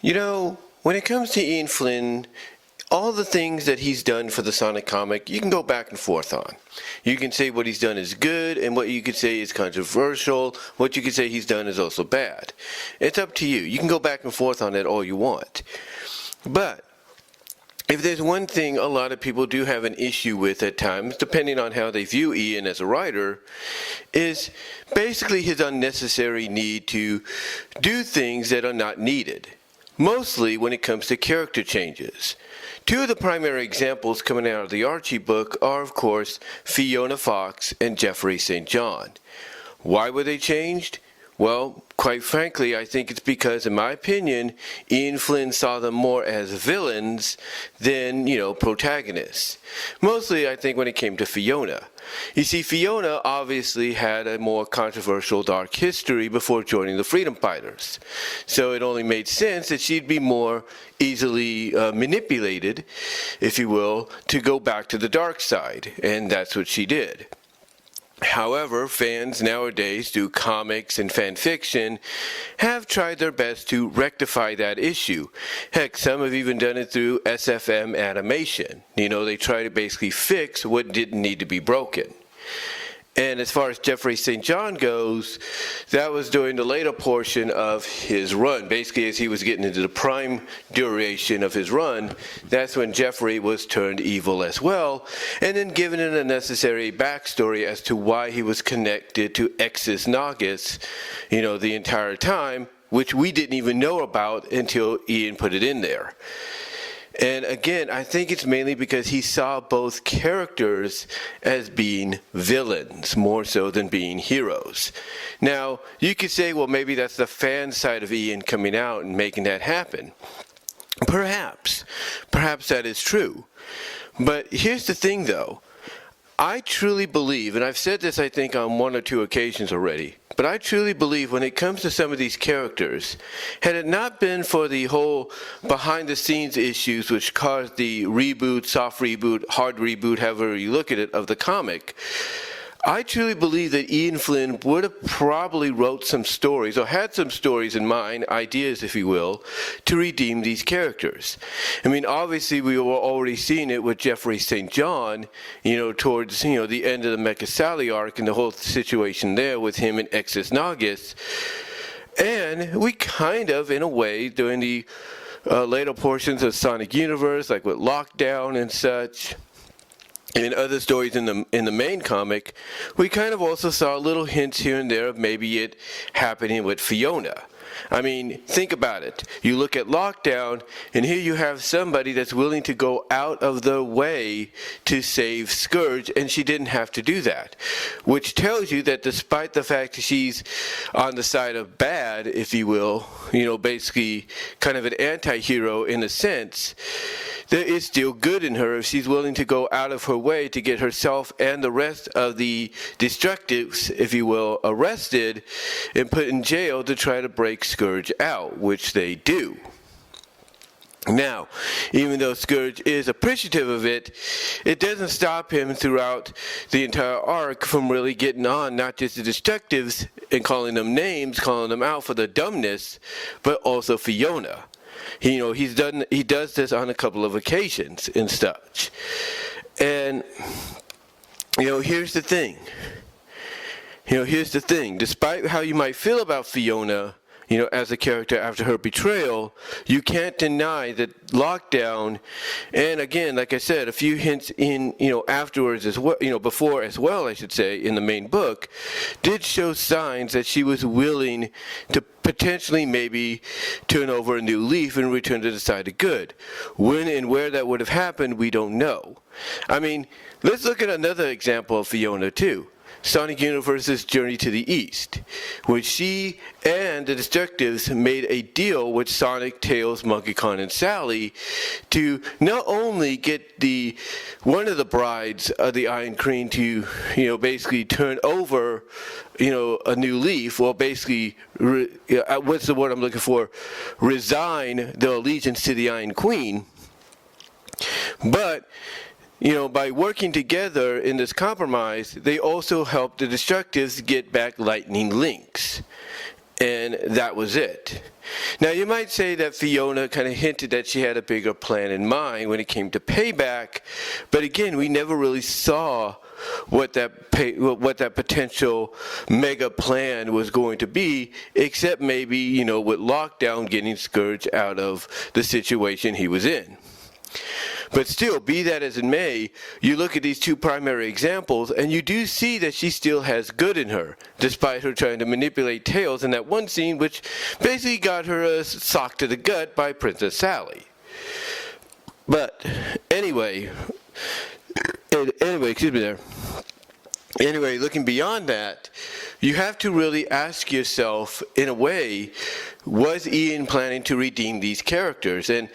When it comes to Ian Flynn, all the things that he's done for the Sonic comic, you can go back and forth on. You can say what he's done is good, and what you could say is controversial. What you could say he's done is also bad. It's up to you. You can go back and forth on it all you want. But if there's one thing a lot of people do have an issue with at times, depending on how they view Ian as a writer, is basically his unnecessary need to do things that are not needed. Mostly when it comes to character changes. Two of the primary examples coming out of the Archie book are, of course, Fiona Fox and Geoffrey St. John. Why were they changed? Well, quite frankly, I think it's because, in my opinion, Ian Flynn saw them more as villains than, protagonists. Mostly, I think, when it came to Fiona. You see, Fiona obviously had a more controversial dark history before joining the Freedom Fighters. So it only made sense that she'd be more easily manipulated, if you will, to go back to the dark side. And that's what she did. However, fans nowadays through comics and fan fiction have tried their best to rectify that issue. Heck, some have even done it through SFM animation. They try to basically fix what didn't need to be broken. And as far as Geoffrey St. John goes, that was during the later portion of his run. Basically, as he was getting into the prime duration of his run, that's when Geoffrey was turned evil as well, and then given it a necessary backstory as to why he was connected to Exus Nagus, the entire time, which we didn't even know about until Ian put it in there. And again, I think it's mainly because he saw both characters as being villains, more so than being heroes. Now, you could say, well, maybe that's the fan side of Ian coming out and making that happen. Perhaps that is true. But here's the thing, though. I truly believe, and I've said this, I think, on one or two occasions already, but I truly believe when it comes to some of these characters, had it not been for the whole behind-the-scenes issues which caused the reboot, soft reboot, hard reboot, however you look at it, of the comic, I truly believe that Ian Flynn would have probably wrote some stories, or had some stories in mind, ideas if you will, to redeem these characters. I mean, obviously we were already seeing it with Geoffrey St. John, towards, the end of the Mecha Sally arc and the whole situation there with him and Exus Nagus. And we kind of, in a way, during the later portions of Sonic Universe, like with Lockdown and such, and in other stories in the main comic, we kind of also saw little hints here and there of maybe it happening with Fiona. I mean, think about it. You look at Lockdown, and here you have somebody that's willing to go out of their way to save Scourge, and she didn't have to do that. Which tells you that despite the fact that she's on the side of bad, if you will, basically kind of an anti-hero in a sense, there is still good in her if she's willing to go out of her way to get herself and the rest of the destructives, if you will, arrested and put in jail to try to break Scourge out, which they do. Now, even though Scourge is appreciative of it, it doesn't stop him throughout the entire arc from really getting on not just the destructives and calling them names, calling them out for their dumbness, but also Fiona. He does this on a couple of occasions and such. And, here's the thing. Despite how you might feel about Fiona, as a character after her betrayal, you can't deny that Lockdown, and again, like I said, a few hints in, afterwards as well, before as well, I should say, in the main book, did show signs that she was willing to potentially maybe turn over a new leaf and return to the side of good. When and where that would have happened, we don't know. I mean, let's look at another example of Fiona too. Sonic Universe's Journey to the East, which she and the Destructives made a deal with Sonic, Tails, Monkey Kong, and Sally to not only get one of the brides of the Iron Queen to, basically turn over, a new leaf, or basically, what's the word I'm looking for, resign their allegiance to the Iron Queen, but by working together in this compromise, they also helped the Destructives get back Lightning Links. and that was it. Now, you might say that Fiona kind of hinted that she had a bigger plan in mind when it came to payback, but again, we never really saw what that potential mega plan was going to be, except maybe, with lockdown getting Scourge out of the situation he was in. But still, be that as it may, you look at these two primary examples, and you do see that she still has good in her, despite her trying to manipulate Tails in that one scene, which basically got her a sock to the gut by Princess Sally. But anyway, excuse me there. Anyway, looking beyond that, you have to really ask yourself, in a way, was Ian planning to redeem these characters? And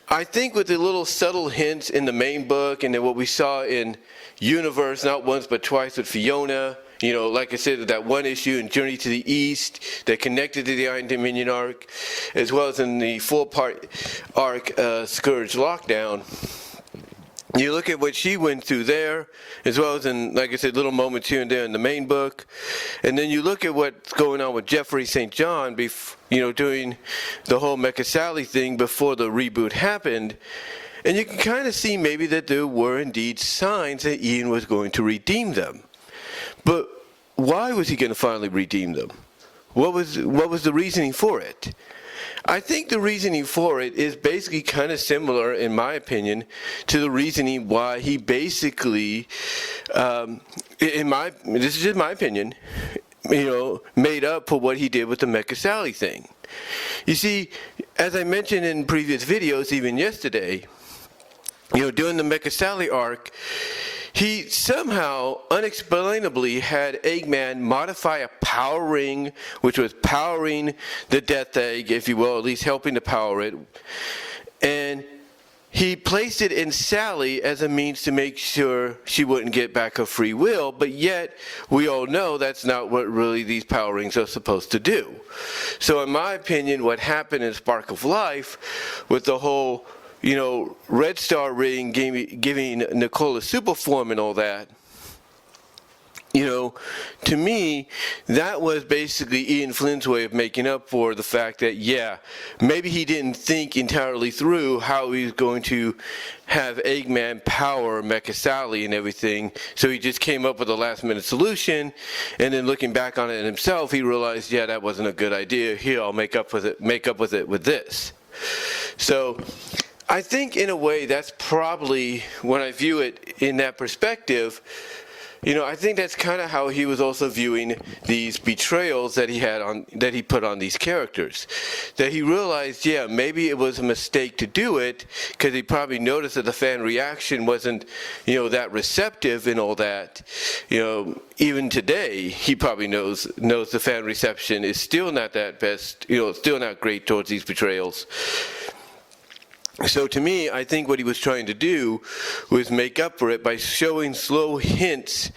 I think with the little subtle hints in the main book and then what we saw in Universe, not once but twice with Fiona, like I said, that one issue in Journey to the East that connected to the Iron Dominion arc, as well as in the full-part arc, Scourge Lockdown. You look at what she went through there, as well as in, like I said, little moments here and there in the main book. And then you look at what's going on with Geoffrey St. John, doing the whole Mecha Sally thing before the reboot happened. And you can kind of see maybe that there were indeed signs that Ian was going to redeem them. But why was he going to finally redeem them? What was the reasoning for it? I think the reasoning for it is basically kind of similar, in my opinion, to the reasoning why he basically, this is just my opinion, made up for what he did with the Mecha Sally thing. You see, as I mentioned in previous videos, even yesterday, during the Mecha Sally arc, he somehow, unexplainably, had Eggman modify a power ring, which was powering the Death Egg, if you will, at least helping to power it. And he placed it in Sally as a means to make sure she wouldn't get back her free will, but yet we all know that's not what really these power rings are supposed to do. So in my opinion, what happened in Spark of Life with the whole Red Star ring giving Nicole a super form and all that, to me, that was basically Ian Flynn's way of making up for the fact that, maybe he didn't think entirely through how he was going to have Eggman power Mecha Sally and everything, so he just came up with a last-minute solution, and then looking back on it himself, he realized, that wasn't a good idea. Here, I'll make up with it with this. So I think, in a way, that's probably, when I view it in that perspective, I think that's kind of how he was also viewing these betrayals that he put on these characters. That he realized, maybe it was a mistake to do it, because he probably noticed that the fan reaction wasn't, that receptive and all that. Even today, he probably knows the fan reception is still not that best, still not great towards these betrayals. So to me, I think what he was trying to do was make up for it by showing slow hints,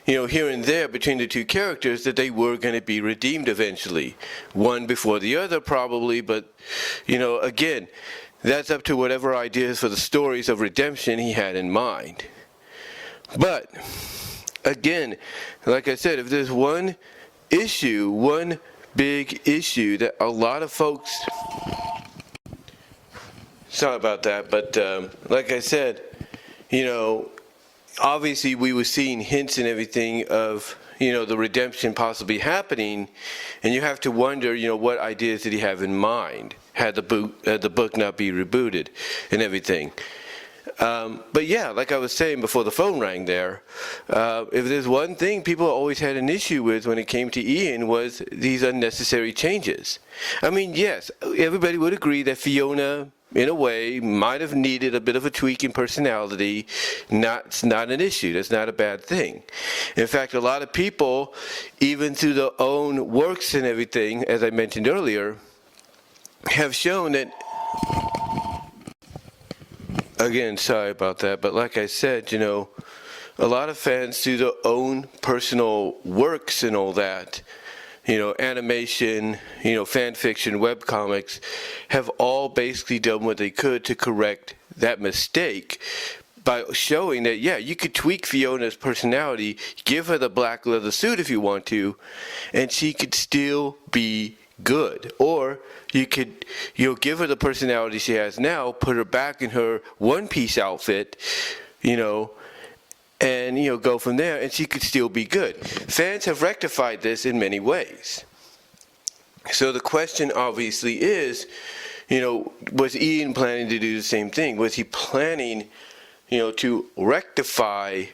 here and there between the two characters that they were going to be redeemed eventually. One before the other probably, but, again, that's up to whatever ideas for the stories of redemption he had in mind. But, again, like I said, if there's one big issue that a lot of folks... Sorry about that, but like I said, obviously we were seeing hints and everything of, the redemption possibly happening, and you have to wonder, what ideas did he have in mind had the book not be rebooted and everything. But like I was saying before the phone rang there, if there's one thing people always had an issue with when it came to Ian was these unnecessary changes. I mean, yes, everybody would agree that Fiona, in a way, might have needed a bit of a tweak in personality. It's not an issue. That's not a bad thing. In fact, a lot of people, even through their own works and everything, as I mentioned earlier, have shown that... Again, sorry about that, but like I said, a lot of fans through their own personal works and all that, animation, fan fiction, webcomics, have all basically done what they could to correct that mistake by showing that, you could tweak Fiona's personality, give her the black leather suit if you want to, and she could still be good. Or you could, give her the personality she has now, put her back in her one-piece outfit, and go from there, and she could still be good. Fans have rectified this in many ways. So the question obviously is, was Ian planning to do the same thing? Was he planning, to rectify,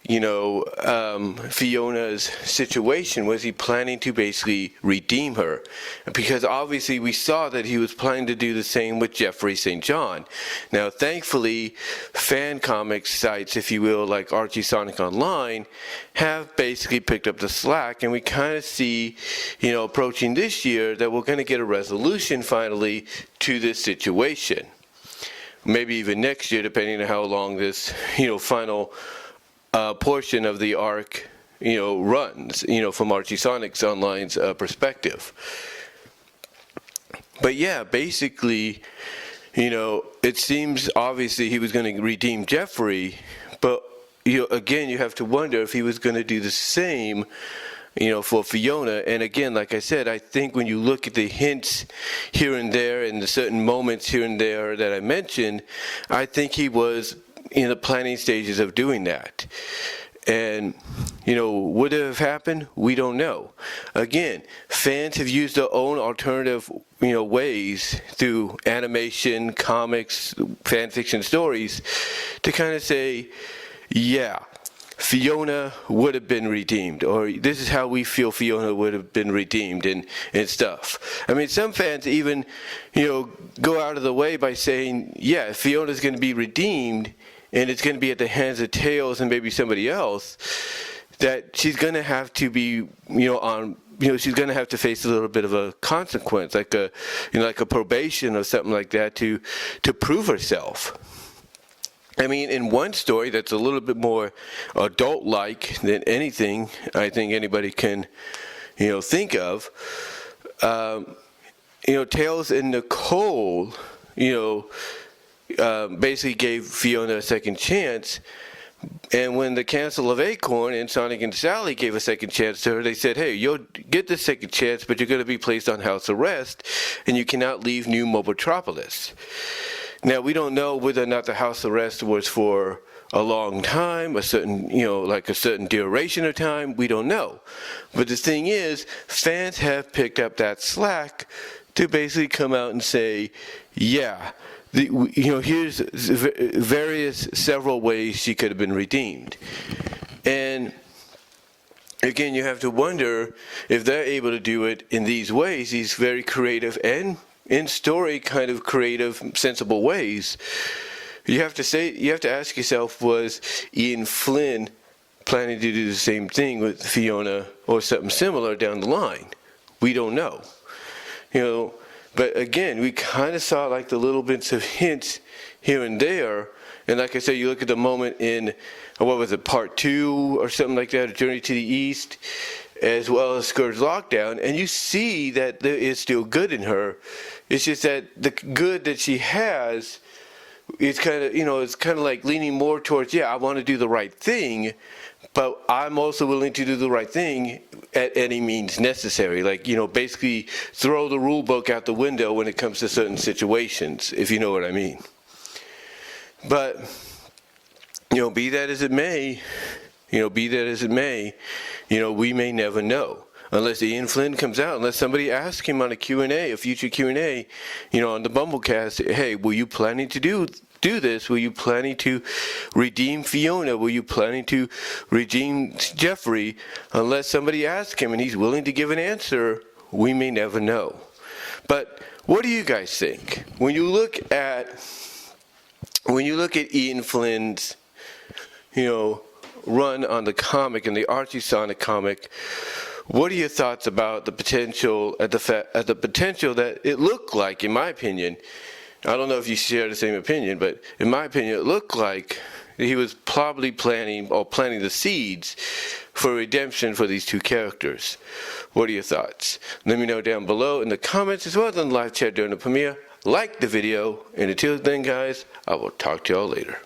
Fiona's situation? Was he planning to basically redeem her? Because obviously we saw that he was planning to do the same with Geoffrey St. John. Now, thankfully, fan comics sites, if you will, like Archie Sonic Online, have basically picked up the slack, and we kind of see, approaching this year, that we're going to get a resolution finally to this situation. Maybe even next year, depending on how long this, final portion of the arc, runs, from Archie Sonic's Online's perspective. But yeah, basically, it seems obviously he was going to redeem Geoffrey, but, again, you have to wonder if he was going to do the same, for Fiona. And again, like I said, I think when you look at the hints here and there and the certain moments here and there that I mentioned, I think he was in the planning stages of doing that. And, would it have happened? We don't know. Again, fans have used their own alternative, ways through animation, comics, fan fiction stories to kind of say, yeah, Fiona would have been redeemed, or this is how we feel Fiona would have been redeemed, and stuff. I mean, some fans even, go out of the way by saying, yeah, Fiona's going to be redeemed, and it's going to be at the hands of Tails and maybe somebody else, that she's going to have to be, she's going to have to face a little bit of a consequence, like a, like a probation or something like that to prove herself. I mean, in one story that's a little bit more adult-like than anything I think anybody can, think of, Tails and Nicole, basically gave Fiona a second chance. And when the Council of Acorn and Sonic and Sally gave a second chance to her, they said, hey, you'll get the second chance, but you're going to be placed on house arrest, and you cannot leave New Mobotropolis. Now, we don't know whether or not the house arrest was for a long time, a certain, like a certain duration of time. We don't know. But the thing is, fans have picked up that slack to basically come out and say, yeah, here's several ways she could have been redeemed. And again, you have to wonder if they're able to do it in these ways, these very creative and in story kind of creative, sensible ways. You have to ask yourself, was Ian Flynn planning to do the same thing with Fiona or something similar down the line? We don't know. But again, we kind of saw like the little bits of hints here and there. And like I said, you look at the moment in, what was it, part 2 or something like that, A Journey to the East, as well as Scourge Lockdown, and you see that there is still good in her. It's just that the good that she has is kind of, it's kind of like leaning more towards, yeah, I want to do the right thing, but I'm also willing to do the right thing at any means necessary. Like, basically throw the rule book out the window when it comes to certain situations, if you know what I mean. But, be that as it may, we may never know. Unless Ian Flynn comes out, unless somebody asks him on a Q&A, a future Q&A, on the Bumblecast, hey, were you planning to do this? Were you planning to redeem Fiona? Were you planning to redeem Geoffrey? Unless somebody asks him and he's willing to give an answer, we may never know. But what do you guys think? When you look at Ian Flynn's, run on the comic and the Archie Sonic comic, what are your thoughts about the potential, at the potential that it looked like, in my opinion, I don't know if you share the same opinion, but in my opinion, it looked like he was probably planting the seeds for redemption for these two characters. What are your thoughts? Let me know down below in the comments as well as in the live chat during the premiere. Like the video, and until then, guys, I will talk to y'all later.